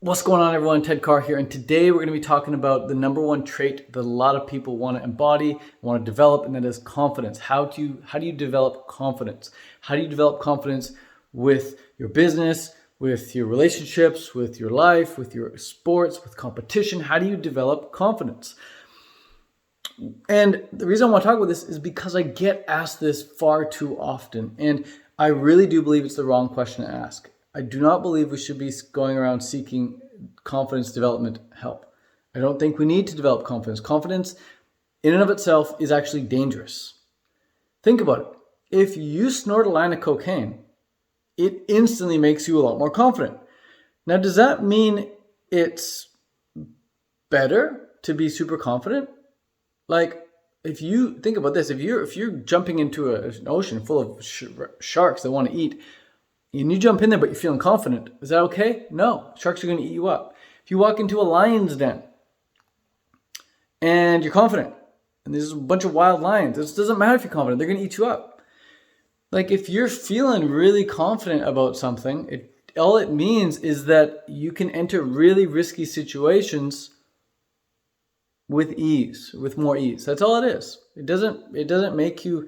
What's going on, everyone? Ted Carr here, and today we're going to be talking about the number one trait that a lot of people want to embody, want to develop, and that is confidence. How do you develop confidence? How do you develop confidence with your business, with your relationships, with your life, with your sports, with competition? How do you develop confidence? And the reason I want to talk about this is because I get asked this far too often, and I really do believe it's the wrong question to ask. I do not believe we should be going around seeking confidence development help. I don't think we need to develop confidence. Confidence in and of itself is actually dangerous. Think about it. If you snort a line of cocaine, it instantly makes you a lot more confident. Now, does that mean it's better to be super confident? Like, if you think about this, if you're jumping into an ocean full of sharks that want to eat, and you jump in there, but you're feeling confident, is that okay? No, sharks are going to eat you up. If you walk into a lion's den and you're confident, and there's a bunch of wild lions, it doesn't matter if you're confident, they're going to eat you up. Like, if you're feeling really confident about something, all it means is that you can enter really risky situations with ease, with more ease. That's all it is. It doesn't make you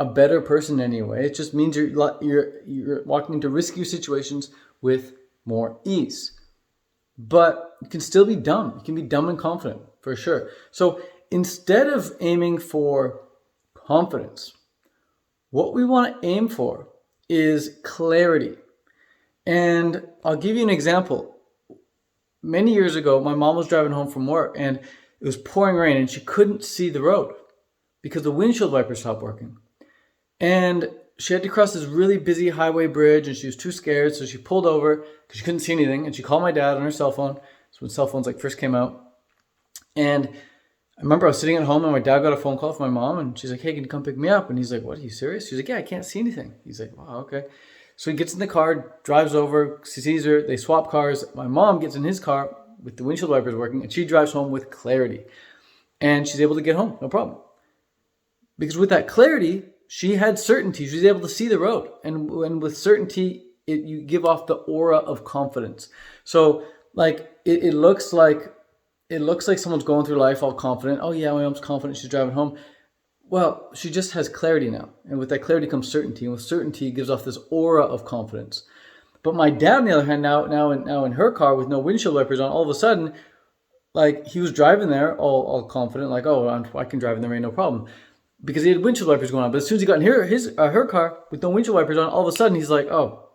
a better person anyway. It just means you're walking into riskier situations with more ease. But you can still be dumb. You can be dumb and confident, for sure. So instead of aiming for confidence, what we want to aim for is clarity. And I'll give you an example. Many years ago, my mom was driving home from work and it was pouring rain and she couldn't see the road because the windshield wipers stopped working. And she had to cross this really busy highway bridge and she was too scared. So she pulled over because she couldn't see anything. And she called my dad on her cell phone. That's when cell phones first came out. And I remember I was sitting at home and my dad got a phone call from my mom. And she's like, "Hey, can you come pick me up?" And he's like, "What, are you serious?" She's like, "Yeah, I can't see anything." He's like, "Wow, okay." So he gets in the car, drives over, sees her. They swap cars. My mom gets in his car with the windshield wipers working. And she drives home with clarity. And she's able to get home, no problem. Because with that clarity, she had certainty. She was able to see the road. And with certainty, you give off the aura of confidence. So it looks like someone's going through life all confident. Oh yeah, my mom's confident, she's driving home. Well, she just has clarity now. And with that clarity comes certainty. And with certainty, it gives off this aura of confidence. But my dad, on the other hand, now in her car with no windshield wipers on, all of a sudden, he was driving there all confident, I can drive in the rain, no problem. Because he had windshield wipers going on. But as soon as he got in her car with no windshield wipers on, all of a sudden he's like, oh,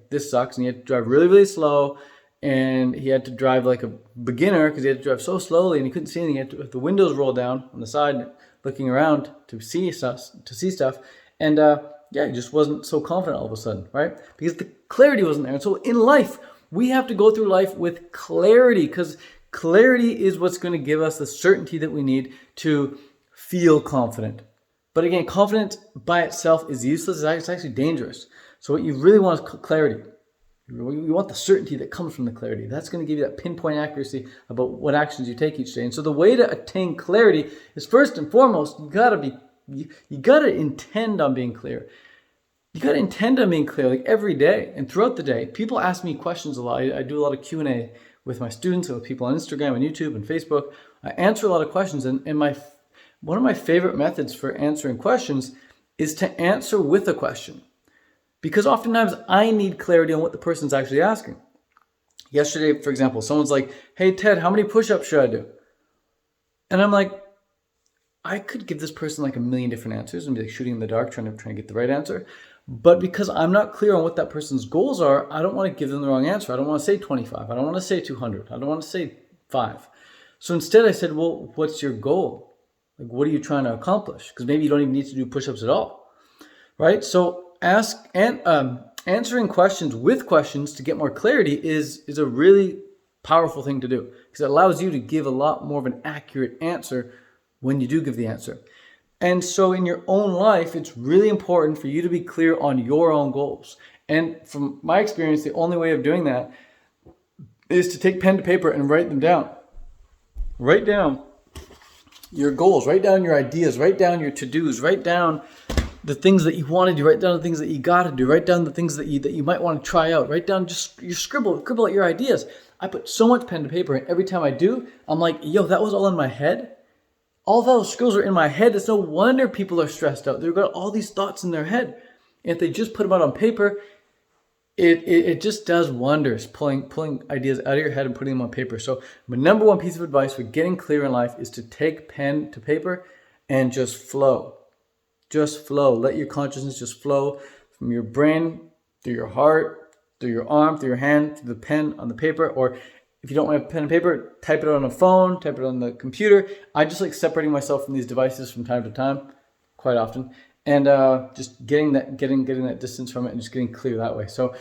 this sucks. And he had to drive really, really slow. And he had to drive like a beginner because he had to drive so slowly and he couldn't see anything. He had to have the windows rolled down on the side, looking around to see stuff. And he just wasn't so confident all of a sudden, right? Because the clarity wasn't there. And so in life, we have to go through life with clarity because clarity is what's going to give us the certainty that we need to feel confident. But again, confidence by itself is useless. It's actually dangerous. So what you really want is clarity. You want the certainty that comes from the clarity. That's going to give you that pinpoint accuracy about what actions you take each day. And so the way to attain clarity is, first and foremost, you gotta intend on being clear. You gotta intend on being clear, every day and throughout the day. People ask me questions a lot. I do a lot of Q&A with my students and with people on Instagram and YouTube and Facebook. I answer a lot of questions, and one of my favorite methods for answering questions is to answer with a question. Because oftentimes I need clarity on what the person's actually asking. Yesterday, for example, someone's like, "Hey Ted, how many push-ups should I do?" And I'm like, I could give this person a million different answers and be shooting in the dark, trying to get the right answer. But because I'm not clear on what that person's goals are, I don't want to give them the wrong answer. I don't want to say 25. I don't want to say 200. I don't want to say 5. So instead I said, well, what's your goal? What are you trying to accomplish? Because maybe you don't even need to do push-ups at all, right? So answering questions with questions to get more clarity is a really powerful thing to do because it allows you to give a lot more of an accurate answer when you do give the answer. And so in your own life, it's really important for you to be clear on your own goals. And from my experience, the only way of doing that is to take pen to paper and write them down. Write down your goals, write down your ideas, write down your to-dos, write down the things that you want to do. Write down the things that you got to do. Write down the things that you might want to try out. Write down just your scribble out your ideas. I put so much pen to paper, and every time I do, I'm like, yo, that was all in my head. All those scribbles are in my head. It's no wonder people are stressed out. They've got all these thoughts in their head. And if they just put them out on paper, it just does wonders, pulling ideas out of your head and putting them on paper. So my number one piece of advice for getting clear in life is to take pen to paper and just flow. Just flow. Let your consciousness just flow from your brain, through your heart, through your arm, through your hand, through the pen on the paper. Or if you don't have pen and paper, type it on a phone, type it on the computer. I just like separating myself from these devices from time to time, quite often. And just getting that distance from it and just getting clear that way. So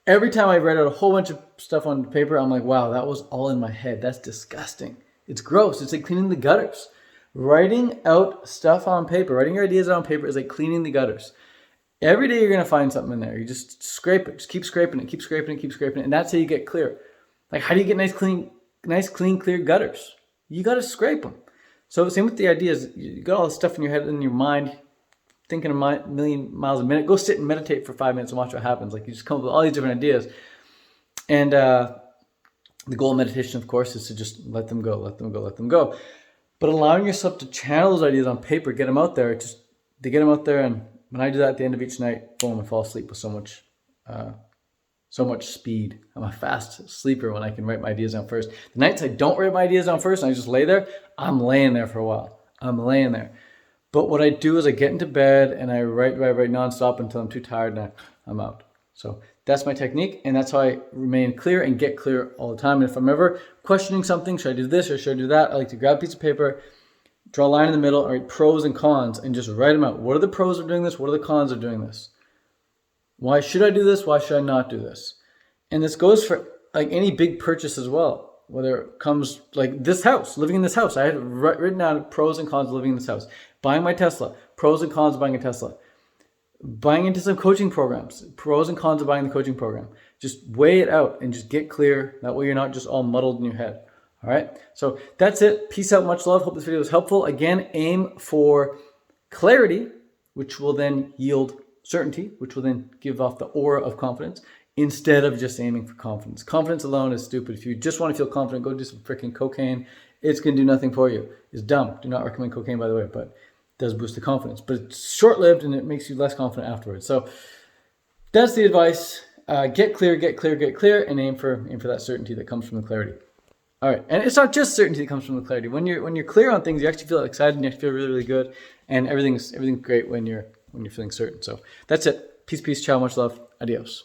every time I write out a whole bunch of stuff on paper, I'm like, wow, that was all in my head. That's disgusting. It's gross. It's like cleaning the gutters. Writing out stuff on paper, writing your ideas out on paper is like cleaning the gutters. Every day you're going to find something in there. You just scrape it. Just keep scraping it, keep scraping it, keep scraping it. And that's how you get clear. Like, how do you get nice, clean, clear gutters? You got to scrape them. So same with the ideas. You got all this stuff in your head, in your mind, thinking a million miles a minute. Go sit and meditate for 5 minutes and watch what happens. Like, you just come up with all these different ideas. And the goal of meditation, of course, is to just let them go, let them go, let them go. But allowing yourself to channel those ideas on paper, get them out there, they get them out there. And when I do that at the end of each night, boom, I fall asleep with so much speed. I'm a fast sleeper when I can write my ideas down first. The nights I don't write my ideas down first and I just lay there, I'm laying there for a while. I'm laying there. But what I do is I get into bed and I write nonstop until I'm too tired and I'm out. So that's my technique, and that's how I remain clear and get clear all the time. And if I'm ever questioning something, should I do this or should I do that? I like to grab a piece of paper, draw a line in the middle, and write pros and cons and just write them out. What are the pros of doing this? What are the cons of doing this? Why should I do this? Why should I not do this? And this goes for like any big purchase as well. Whether it comes like this house, living in this house. I had written down pros and cons of living in this house. Buying my Tesla, pros and cons of buying a Tesla. Buying into some coaching programs, pros and cons of buying the coaching program. Just weigh it out and just get clear. That way you're not just all muddled in your head. All right. So that's it. Peace out. Much love. Hope this video was helpful. Again, aim for clarity, which will then yield certainty, which will then give off the aura of confidence instead of just aiming for confidence. Confidence alone is stupid. If you just want to feel confident, go do some freaking cocaine. It's going to do nothing for you. It's dumb. Do not recommend cocaine, by the way, but does boost the confidence, but it's short-lived and it makes you less confident afterwards. So that's the advice. Get clear, and aim for that certainty that comes from the clarity. All right, and it's not just certainty that comes from the clarity. When you're clear on things, you actually feel excited and you actually feel really, really good, and everything's great when you're feeling certain. So that's it. Peace, ciao, much love, adios.